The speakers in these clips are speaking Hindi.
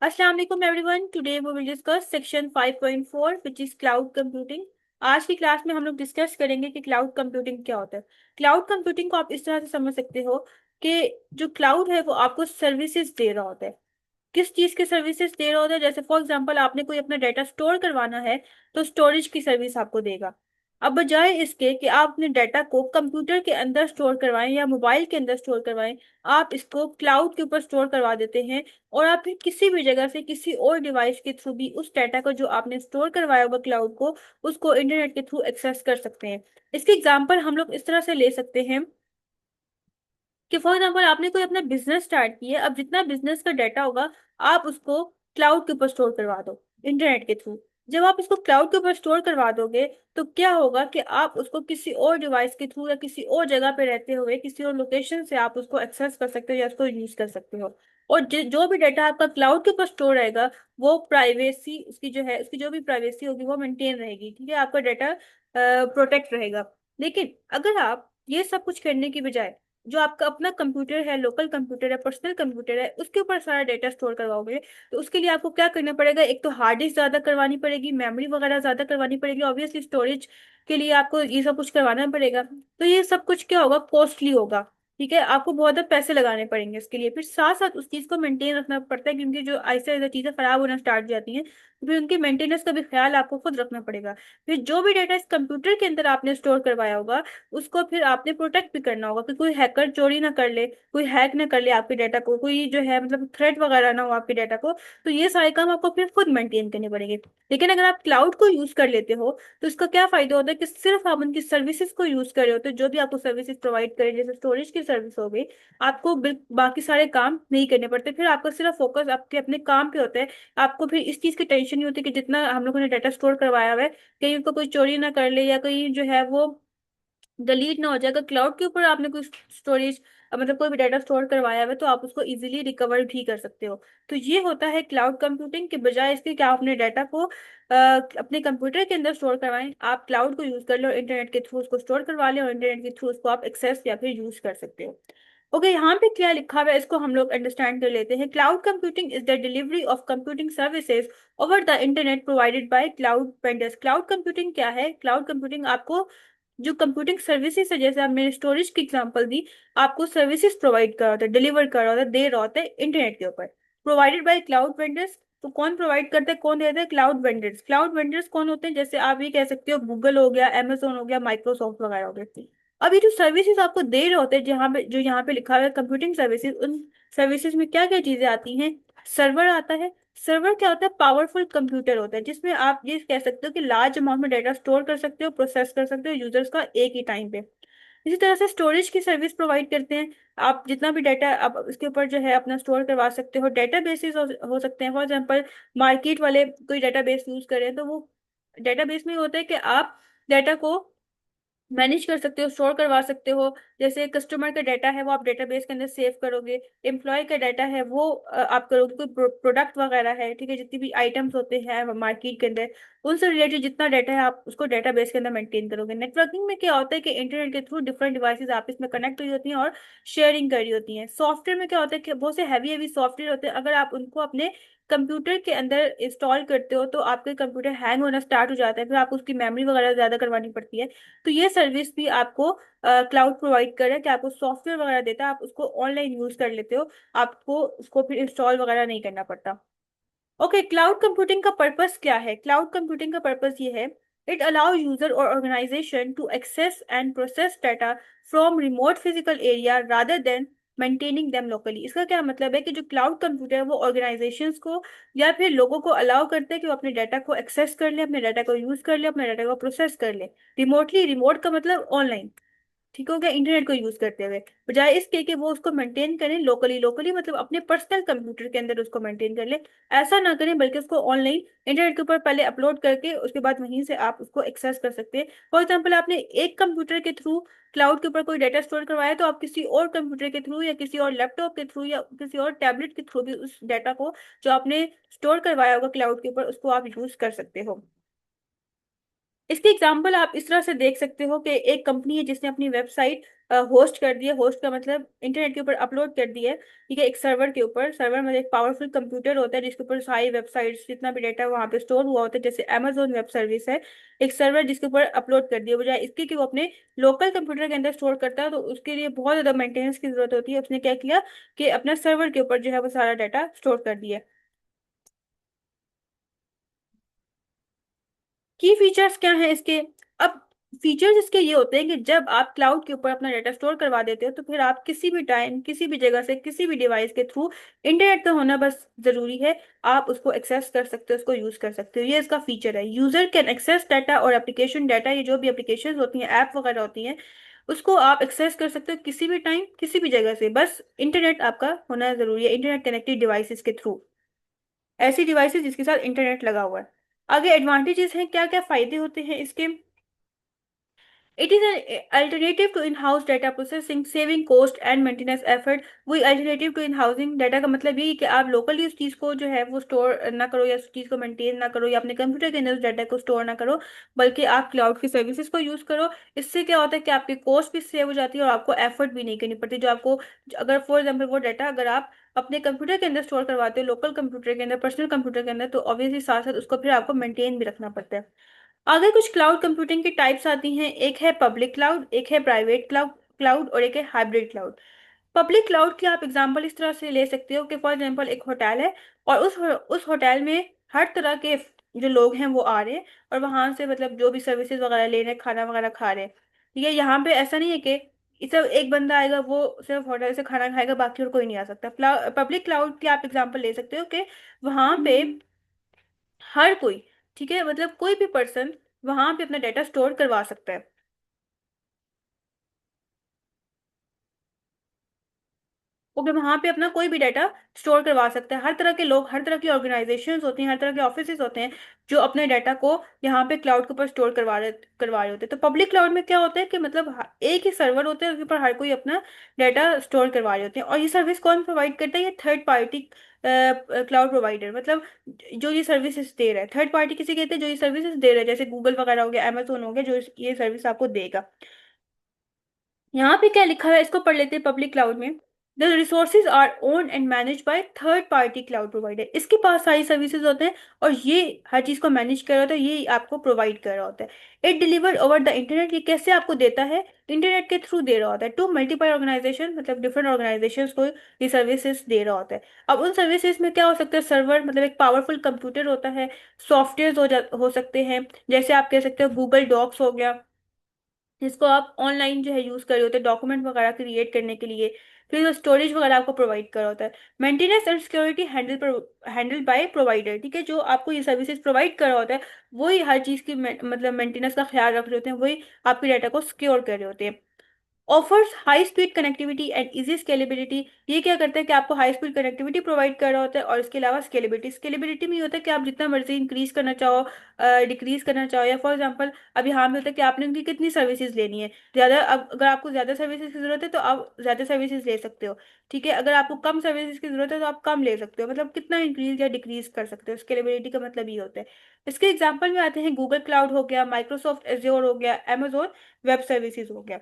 अस्सलाम वालेकुम everyone. Today we will discuss section 5.4 which is cloud computing. आज की क्लास में हम लोग डिस्कस करेंगे कि क्लाउड कंप्यूटिंग क्या होता है। क्लाउड कंप्यूटिंग को आप इस तरह से समझ सकते हो कि जो क्लाउड है वो आपको सर्विसेज दे रहा होता है। किस चीज के सर्विसेज दे रहा होता है? जैसे फॉर एग्जांपल आपने कोई अपना डाटा स्टोर करवाना है तो स्टोरेज की सर्विस आपको देगा। अब बजाय इसके कि आप अपने डाटा को कंप्यूटर के अंदर स्टोर करवाएं या मोबाइल के अंदर स्टोर करवाएं, आप इसको क्लाउड के ऊपर स्टोर करवा देते हैं। और आप फिर किसी भी जगह से किसी और डिवाइस के थ्रू भी उस डाटा को जो आपने स्टोर करवाया होगा क्लाउड को, उसको इंटरनेट के थ्रू एक्सेस कर सकते हैं। इसके एग्जाम्पल हम लोग इस तरह से ले सकते हैं कि फॉर एग्जाम्पल आपने कोई अपना बिजनेस स्टार्ट किया। अब जितना बिजनेस का डाटा होगा आप उसको क्लाउड के ऊपर स्टोर करवा दो इंटरनेट के थ्रू। जब आप इसको क्लाउड के ऊपर स्टोर करवा दोगे तो क्या होगा कि आप उसको किसी और डिवाइस के थ्रू या किसी और जगह पे रहते हुए किसी और लोकेशन से आप उसको एक्सेस कर सकते हो या उसको यूज कर सकते हो। और जो भी डाटा आपका क्लाउड के ऊपर स्टोर रहेगा वो प्राइवेसी उसकी जो है उसकी जो भी प्राइवेसी होगी वो मेंटेन रहेगी। ठीक है, आपका डाटा प्रोटेक्ट रहेगा। लेकिन अगर आप ये सब कुछ करने की बजाय जो आपका अपना कंप्यूटर है, लोकल कंप्यूटर है, पर्सनल कंप्यूटर है, उसके ऊपर सारा डेटा स्टोर करवाओगे तो उसके लिए आपको क्या करना पड़ेगा? एक तो हार्ड डिस्क ज्यादा करवानी पड़ेगी, मेमोरी वगैरह ज्यादा करवानी पड़ेगी, ऑब्वियसली स्टोरेज के लिए आपको ये सब कुछ करवाना पड़ेगा। तो ये सब कुछ क्या होगा? कॉस्टली होगा। ठीक है, आपको बहुत ज्यादा पैसे लगाने पड़ेंगे इसके लिए। फिर साथ साथ उस चीज को मेंटेन रखना पड़ता है क्योंकि जो ऐसे ऐसे चीजें खराब होना स्टार्ट हो जाती हैं तो फिर उनकी मेंटेनेंस का भी ख्याल आपको खुद रखना पड़ेगा। फिर जो भी डाटा इस कंप्यूटर के अंदर आपने स्टोर करवाया होगा उसको फिर आपने प्रोटेक्ट भी करना होगा कि कोई हैकर चोरी ना कर ले, कोई हैक ना कर ले आपके डाटा को, कोई जो है मतलब थ्रेट वगैरह ना हो आपके डाटा को। तो ये सारे काम आपको फिर खुद मेंटेन करने पड़ेंगे। लेकिन अगर आप क्लाउड को यूज कर लेते हो तो इसका क्या फायदा होता है कि सिर्फ आप उनकी सर्विसेज को यूज कर रहे हो। तो जो भी आपको सर्विसेज प्रोवाइड करे जैसे स्टोरेज की सर्विस हो गई, आपको बाकी सारे काम नहीं करने पड़ते। फिर आपका सिर्फ फोकस आपके अपने काम पे होता है। आपको फिर इस चीज की टेंशन नहीं होती कि जितना हम लोगों ने डाटा स्टोर करवाया हुआ है कहीं उसको कोई चोरी ना कर ले या कहीं जो है वो डिलीट ना हो जाएगा। क्लाउड के ऊपर आपने कोई स्टोरेज मतलब कोई भी डाटा स्टोर करवाया हुआ है तो आप उसको इजीली रिकवर भी कर सकते हो। तो ये होता है क्लाउड कंप्यूटिंग के। बजाय इसके कि आप अपने डाटा को अपने कंप्यूटर के अंदर स्टोर करवाएं, आप क्लाउड को यूज कर लो, इंटरनेट के थ्रू उसको स्टोर करवा लें और इंटरनेट के थ्रू उसको आप एक्सेस या फिर यूज कर सकते हो। ओके, यहाँ पे क्या लिखा हुआ है इसको हम लोग अंडरस्टैंड कर लेते हैं। Cloud computing is the delivery of computing services over the internet provided by cloud vendors. Cloud computing क्या है? क्लाउड कंप्यूटिंग आपको जो कंप्यूटिंग सर्विसेज है, जैसे आप मैंने स्टोरेज की एग्जांपल दी, आपको सर्विसेज प्रोवाइड कर रहा होता है, डिलीवर कर रहा होता है, दे रहा होता है इंटरनेट के ऊपर। Provided by cloud vendors. तो कौन प्रोवाइड करता है, कौन देता है? Cloud vendors. क्लाउड वेंडर्स कौन होते हैं? जैसे आप ये कह सकते हो गूगल हो गया, अमेजोन हो गया, माइक्रोसॉफ्ट वगैरह हो गए। अब ये जो सर्विसेज आपको दे रहे होते हैं जहाँ पे जो यहाँ पे लिखा हुआ है कंप्यूटिंग सर्विसेज, उन सर्विसेज में क्या क्या चीजें आती हैं? सर्वर आता है। सर्वर क्या होता है? पावरफुल कंप्यूटर होता है जिसमें आप ये कह सकते हो कि लार्ज अमाउंट में डाटा स्टोर कर सकते हो, प्रोसेस कर सकते हो यूजर्स का एक ही टाइम पे। इसी तरह से स्टोरेज की सर्विस प्रोवाइड करते हैं। आप जितना भी डाटा आप इसके ऊपर जो है अपना स्टोर करवा सकते हो। डेटाबेसेस हो सकते हैं। फॉर एग्जांपल मार्केट वाले कोई डेटाबेस यूज कर रहे हैं तो वो डेटाबेस में होता है कि आप डाटा को मैनेज कर सकते हो, स्टोर करवा सकते हो। जैसे कस्टमर का डाटा है वो आप डेटाबेस के अंदर सेव करोगे। एम्प्लॉय का डाटा है वो आप करोगे। कोई प्रोडक्ट वगैरह है, ठीक है, जितनी भी आइटम्स होते हैं मार्केट के अंदर उनसे रिलेटेड जितना डाटा है आप उसको डेटाबेस के अंदर मेंटेन करोगे। नेटवर्किंग में क्या होता है कि इंटरनेट के थ्रू डिफरेंट डिवाइसेज आपस में कनेक्ट हुई होती हैं और शेयरिंग करी होती हैं। सॉफ्टवेयर में क्या होता है कि बहुत से हैवी हैवी सॉफ्टवेयर होते हैं, अगर आप उनको अपने कंप्यूटर के अंदर इंस्टॉल करते हो तो आपके कंप्यूटर हैंग होना स्टार्ट हो जाता है, फिर आपको उसकी मेमोरी वगैरह ज्यादा करवानी पड़ती है। तो ये सर्विस भी आपको क्लाउड प्रोवाइड कर रहा है कि आपको सॉफ्टवेयर वगैरह देता है, आप उसको ऑनलाइन यूज कर लेते हो, आपको उसको फिर इंस्टॉल वगैरह नहीं करना पड़ता। ओके, क्लाउड कंप्यूटिंग का पर्पस क्या है? क्लाउड कंप्यूटिंग का पर्पस ये है, इट अलाउ यूजर और organisation to access and process data from remote physical area rather than maintaining them locally. इसका क्या मतलब है कि जो क्लाउड कंप्यूटर है वो ऑर्गेनाइजेशंस को या फिर लोगों को अलाउ करते हैं कि वो अपने डाटा को एक्सेस कर ले, अपने डाटा को यूज कर ले, अपने डाटा को प्रोसेस कर ले रिमोटली। रिमोट का मतलब ऑनलाइन, ठीक हो गया, इंटरनेट को यूज करते हुए। बजाय इसके कि वो उसको मेंटेन करें लोकली। लोकली मतलब अपने पर्सनल कंप्यूटर के अंदर उसको मेंटेन कर ले, ऐसा ना करें, बल्कि उसको ऑनलाइन इंटरनेट के ऊपर पहले अपलोड करके उसके बाद वहीं से आप उसको एक्सेस कर सकते हैं। फॉर एग्जाम्पल आपने एक कंप्यूटर के थ्रू क्लाउड के ऊपर कोई डाटा स्टोर करवाया तो आप किसी और कंप्यूटर के थ्रू या किसी और लैपटॉप के थ्रू या किसी और टैबलेट के थ्रू भी उस डाटा को जो आपने स्टोर करवाया होगा क्लाउड के ऊपर उसको आप यूज कर सकते हो। इसके एग्जाम्पल आप इस तरह से देख सकते हो कि एक कंपनी है जिसने अपनी वेबसाइट होस्ट कर दिए, होस्ट का मतलब इंटरनेट के ऊपर अपलोड कर दिए, ठीक है, एक सर्वर के ऊपर। सर्वर मतलब एक पावरफुल कंप्यूटर होता है जिसके ऊपर सारी वेबसाइट्स, जितना भी डाटा वहाँ पे स्टोर हुआ होता है, जैसे अमेजोन वेब सर्विस है, एक सर्वर जिसके ऊपर अपलोड कर दिया, बजाय इसके कि वो अपने लोकल कंप्यूटर के अंदर स्टोर करता है, तो उसके लिए बहुत ज्यादा मेंटेनेंस की जरूरत होती है। उसने क्या किया कि अपना सर्वर के ऊपर जो है वो सारा डाटा स्टोर कर दिया। की फीचर्स क्या हैं इसके? अब फीचर्स इसके ये होते हैं कि जब आप क्लाउड के ऊपर अपना डाटा स्टोर करवा देते हो, तो फिर आप किसी भी टाइम, किसी भी जगह से, किसी भी डिवाइस के थ्रू, इंटरनेट का होना बस जरूरी है, आप उसको एक्सेस कर सकते हो, उसको यूज कर सकते हो। ये इसका फीचर है, यूजर कैन एक्सेस डाटा और एप्लीकेशन डाटा, ये जो भी एप्लीकेशन होती हैं, ऐप वगैरह होती हैं, उसको आप एक्सेस कर सकते हो किसी भी टाइम, किसी भी जगह से, बस इंटरनेट आपका होना जरूरी है, इंटरनेट कनेक्टेड डिवाइसेस के थ्रू, ऐसी डिवाइसेस जिसके साथ इंटरनेट लगा हुआ है। आगे एडवांटेजेस हैं, क्या क्या फायदे होते हैं इसके? It is an alternative to in-house data processing, saving cost and maintenance effort। वही alternative to in housing data का मतलब ये है कि आप लोकली उस चीज़ को जो है वो स्टोर ना करो, या उस चीज़ को मेंटेन ना करो, या अपने कंप्यूटर के अंदर उस डाटा को स्टोर ना करो, बल्कि आप क्लाउड की सर्विसेज को यूज़ करो। इससे क्या होता है कि आपकी कॉस्ट भी सेव हो जाती है और आपको एफर्ट भी नहीं करनी पड़ती। जो आपको, अगर फॉर एग्जाम्पल वो डाटा अगर आप अपने कंप्यूटर के अंदर स्टोर करवाते हो, लोकल कंप्यूटर के अंदर, पर्सनल कंप्यूटर के अंदर, तो ऑब्वियसली साथ साथ उसको फिर आपको मेंटेन भी रखना पड़ता है। आगे कुछ क्लाउड कंप्यूटिंग की टाइप्स आती हैं, एक है पब्लिक क्लाउड, एक है प्राइवेट क्लाउड क्लाउड और एक है हाइब्रिड क्लाउड। पब्लिक क्लाउड की आप एग्जांपल इस तरह से ले सकते हो कि फॉर एग्जांपल एक होटल है, और उस होटल में हर तरह के जो लोग हैं वो आ रहे हैं, और वहां से मतलब जो भी सर्विसेज वगैरह ले रहे हैं, खाना वगैरह खा रहे हैं। ठीक है, यहाँ पे ऐसा नहीं है कि सिर्फ एक बंदा आएगा, वो सिर्फ होटल से खाना खाएगा, बाकी और कोई नहीं आ सकता। पब्लिक क्लाउड की आप एग्जांपल ले सकते हो कि वहां पे हर कोई, ठीक है, मतलब कोई भी पर्सन वहां पे अपना डाटा स्टोर करवा सकता है। वो भी वहां पे अपना कोई भी डाटा स्टोर करवा सकता है। हर तरह के लोग, हर तरह की ऑर्गेनाइजेशंस होती हैं, हर तरह के ऑफिसेज होते हैं जो अपने डाटा को यहाँ पे क्लाउड के ऊपर स्टोर करवा रहे होते हैं। तो पब्लिक क्लाउड में क्या होता है कि मतलब एक ही सर्वर होता है, उसके ऊपर हर कोई अपना डाटा स्टोर करवा रहे होते हैं। और ये सर्विस कौन प्रोवाइड करता है? ये थर्ड पार्टी क्लाउड प्रोवाइडर, मतलब जो ये सर्विसेज दे रहा है। थर्ड पार्टी किसे कहते हैं? जो ये सर्विसेज दे रहा है, जैसे गूगल वगैरह हो गया, अमेजोन हो गया, जो ये सर्विस आपको देगा। यहाँ पे क्या लिखा है इसको पढ़ लेते हैं। पब्लिक क्लाउड में the resources our own and manage by third partly cloud provider, इसके पास सारी सर्विसेज होते हैं और ये हर चीज को मैनेज कर रहा होता है, ये आपको प्रोवाइड कर रहा होता है। It deliver over the internet, ये कैसे आपको देता है? इंटरनेट के थ्रू दे रहा होता है, टू मल्टीपल ऑर्गेनाइजेशन, मतलब डिफरेंट ऑर्गेनाइजेशन को ये सर्विसेज दे रहा होता है। अब उन सर्विसेज में क्या हो सकता है? सर्वर मतलब एक पावरफुल कंप्यूटर होता है, सॉफ्टवेयर हो सकते हैं, जैसे आप कह सकते हो गूगल डॉक्स हो गया, जिसको आप ऑनलाइन जो है यूज कर रहे होते हैं डॉक्यूमेंट वगैरह क्रिएट करने के लिए। फिर वो स्टोरेज वगैरह आपको प्रोवाइड कर रहा होता है। Maintenance and security handle bye provider, ठीक है, जो आपको ये सर्विसेज प्रोवाइड कर रहा होता है, वही हर चीज की मतलब मेंटेनेंस का ख्याल रख रहे होते हैं, वही आपके डाटा को सिक्योर कर रहे होते हैं। Offers high speed connectivity and easy scalability, ये क्या करता है कि आपको हाई स्पीड कनेक्टिविटी प्रोवाइड कर रहा होता है, और इसके अलावा स्केलेबिलिटी, स्केलेबिलिटी में ये होता है कि आप जितना मर्जी इंक्रीज करना चाहो, डिक्रीज करना चाहो, या फॉर एग्जांपल अब यहाँ पे होता है कि आपने उनकी कितनी सर्विसेज लेनी है, ज्यादा, अब अगर आपको ज्यादा सर्विसेज की जरूरत है तो आप ज्यादा सर्विसेज ले सकते हो। ठीक है, अगर आपको कम सर्विसेज की जरूरत है तो आप कम ले सकते हो, मतलब कितना इंक्रीज या डिक्रीज कर सकते हो। स्केलेबिलिटी का मतलब ये होता है। इसके एग्जाम्पल में आते हैं गूगल क्लाउड हो गया, माइक्रोसॉफ्ट एज्योर हो गया, अमेजोन वेब सर्विसेज हो गया।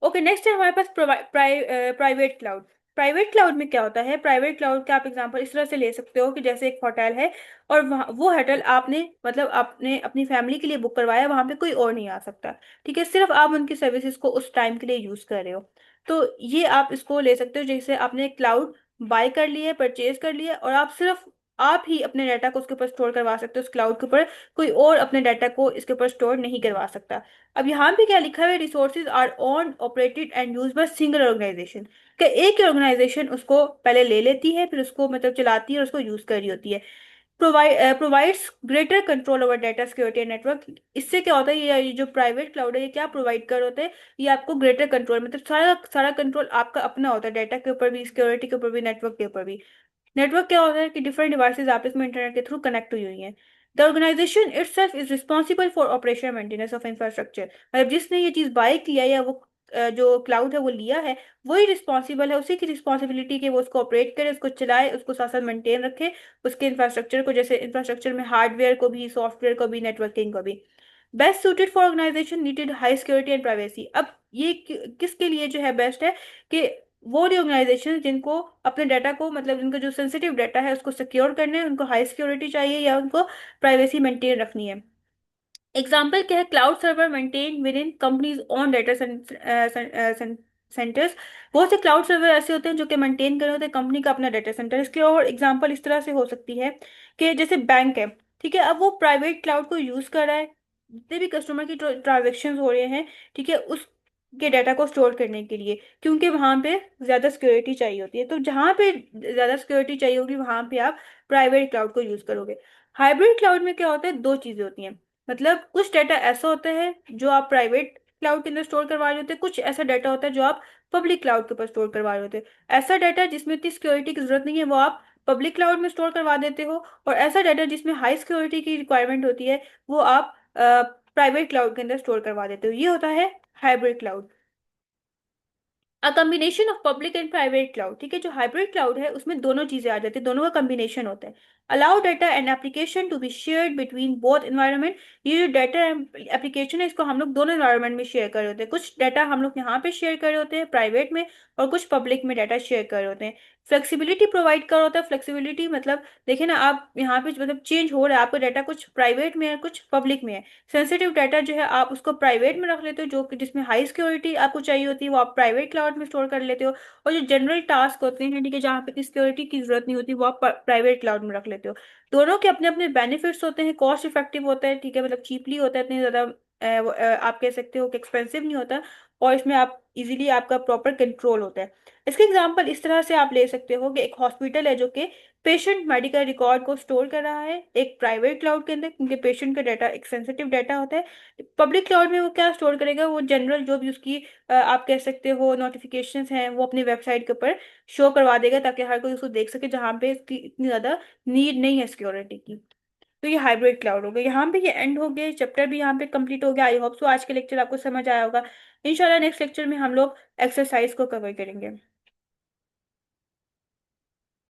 ओके, नेक्स्ट है हमारे पास प्राइवेट क्लाउड। प्राइवेट क्लाउड में क्या होता है? प्राइवेट क्लाउड का आप एग्जांपल इस तरह से ले सकते हो कि जैसे एक होटल है, और वहाँ वो होटल आपने मतलब आपने अपनी फैमिली के लिए बुक करवाया, वहां पे कोई और नहीं आ सकता। ठीक है, सिर्फ आप उनकी सर्विसेज को उस टाइम के लिए यूज कर रहे हो। तो ये आप इसको ले सकते हो, जैसे आपने क्लाउड बाय कर लिया, परचेज कर लिया, और आप सिर्फ आप ही अपने डाटा को उसके ऊपर स्टोर करवा सकते हो उस क्लाउड के ऊपर, कोई और अपने डाटा को इसके ऊपर स्टोर नहीं करवा सकता। अब यहाँ पे क्या लिखा है? Resources are owned operated and use by single organisation, कि एक ही ऑर्गेनाइजेशन उसको पहले ले लेती है, फिर उसको मतलब चलाती है और उसको यूज कर रही होती है। Provides greater control over data security and network, इससे क्या होता है? ये जो प्राइवेट क्लाउड है ये क्या प्रोवाइड कर होते हैं? ये आपको ग्रेटर कंट्रोल, मतलब सारा सारा कंट्रोल आपका अपना होता है, डाटा के ऊपर भी, सिक्योरिटी के ऊपर भी, नेटवर्क के ऊपर भी। नेटवर्क क्या होता है कि डिफरेंट डिवाइसेज आपस में इंटरनेट के थ्रू कनेक्ट हुई हुई हैं। The organisation itself is responsible for operation maintenance of infrastructure, मतलब जिसने ये चीज बाय किया या वो जो क्लाउड है वो लिया है, वही रिस्पॉन्सिबल है, उसी की रिस्पॉन्सिबिलिटी कि वो उसको ऑपरेट करे, उसको चलाए, उसको साथ साथ मेंटेन रखे, उसके इंफ्रास्ट्रक्चर को, जैसे इंफ्रास्ट्रक्चर में हार्डवेयर को भी, सॉफ्टवेयर को भी, नेटवर्किंग को भी। Best suited for organisation needed high security and privacy. अब ये किसके लिए जो है बेस्ट है कि वो ऑर्गेनाइजेशन जिनको अपने डाटा को, मतलब जिनका जो सेंसिटिव डाटा है उसको सिक्योर करना है, उनको हाई सिक्योरिटी चाहिए या उनको प्राइवेसी मेंटेन रखनी है। एग्जाम्पल क्या है, cloud server maintain with in companies on data centres. बहुत से क्लाउड सर्वर ऐसे होते हैं जो कि मेंटेन कर रहे होते हैं कंपनी का अपना डाटा सेंटर। इसके और एग्जांपल इस तरह से हो सकती है कि जैसे बैंक है, ठीक है, अब वो प्राइवेट क्लाउड को यूज कर रहा है, जितने भी कस्टमर की ट्रांजेक्शन हो रहे हैं, ठीक है, उस के डाटा को स्टोर करने के लिए, क्योंकि वहां पे ज्यादा सिक्योरिटी चाहिए होती है। तो जहां पे ज्यादा सिक्योरिटी चाहिए होगी वहां पे आप प्राइवेट क्लाउड को यूज करोगे। हाइब्रिड क्लाउड में क्या होता है, दो चीजें होती हैं। मतलब कुछ डाटा ऐसा होता है जो आप प्राइवेट क्लाउड के अंदर स्टोर करवा रहे होते हैं, कुछ ऐसा डाटा होता है जो आप पब्लिक क्लाउड के ऊपर स्टोर करवा रहे होते हैं। ऐसा डाटा जिसमें इतनी सिक्योरिटी की जरूरत नहीं है वो आप पब्लिक क्लाउड में स्टोर करवा देते हो, और ऐसा डाटा जिसमें हाई सिक्योरिटी की रिक्वायरमेंट होती है वो आप प्राइवेट क्लाउड के अंदर स्टोर करवा देते हो। ये होता है hybrid cloud. A combination of public and private cloud, ठीक है, जो हाइब्रिड क्लाउड है उसमें दोनों चीजें आ जाती है, दोनों का कम्बिनेशन होता है। Allow data and application to be shared between both environment. ये जो डाटा एप्लीकेशन है इसको हम लोग दोनों एनवायरनमेंट में शेयर कर रहे होते हैं। कुछ डाटा हम लोग यहाँ पे शेयर कर रहे होते हैं प्राइवेट में, और कुछ पब्लिक में डाटा शेयर कर रहे होते हैं। फ्लेक्सिबिलिटी प्रोवाइड कर रहा होता है। फ्लेक्सिबिलिटी मतलब देखिए ना, आप यहाँ पे मतलब चेंज हो रहा है, आपका डाटा कुछ प्राइवेट में है कुछ पब्लिक में है। सेंसिटिव डाटा जो है आप उसको प्राइवेट में रख लेते हो, जो कि जिसमें हाई सिक्योरिटी आपको चाहिए होती है वो आप प्राइवेट क्लाउड में स्टोर कर लेते हो। और जो जनरल टास्क होते हैं, ठीक है, जहाँ पे सिक्योरिटी की जरूरत नहीं होती वो आप प्राइवेट क्लाउड में रख लेते हो। दोनों के अपने अपने बेनिफिट्स होते हैं। कॉस्ट इफेक्टिव होता है, ठीक है, मतलब चीपली होता है, इतनी ज्यादा आप कह सकते हो कि एक्सपेंसिव नहीं होता। और इसमें आप इजीली आपका प्रॉपर कंट्रोल होता है। इसके एग्जांपल इस तरह से आप ले सकते हो कि एक हॉस्पिटल है जो कि पेशेंट मेडिकल रिकॉर्ड को स्टोर कर रहा है एक प्राइवेट क्लाउड के अंदर, क्योंकि पेशेंट का डाटा एक सेंसिटिव डाटा होता है। पब्लिक क्लाउड में वो क्या स्टोर करेगा, वो जनरल जो भी उसकी आप कह सकते हो नोटिफिकेशंस हैं वो अपनी वेबसाइट के ऊपर शो करवा देगा, ताकि हर कोई उसको देख सके, जहाँ पे इसकी इतनी ज्यादा नीड नहीं है सिक्योरिटी की। तो ये हाइब्रिड क्लाउड हो गया। यहाँ पे ये एंड हो गया, चैप्टर भी यहाँ पे कंप्लीट हो गया। आई होप सो आज के लेक्चर आपको समझ आया होगा। इंशाल्लाह नेक्स्ट लेक्चर में हम लोग एक्सरसाइज को कवर करेंगे।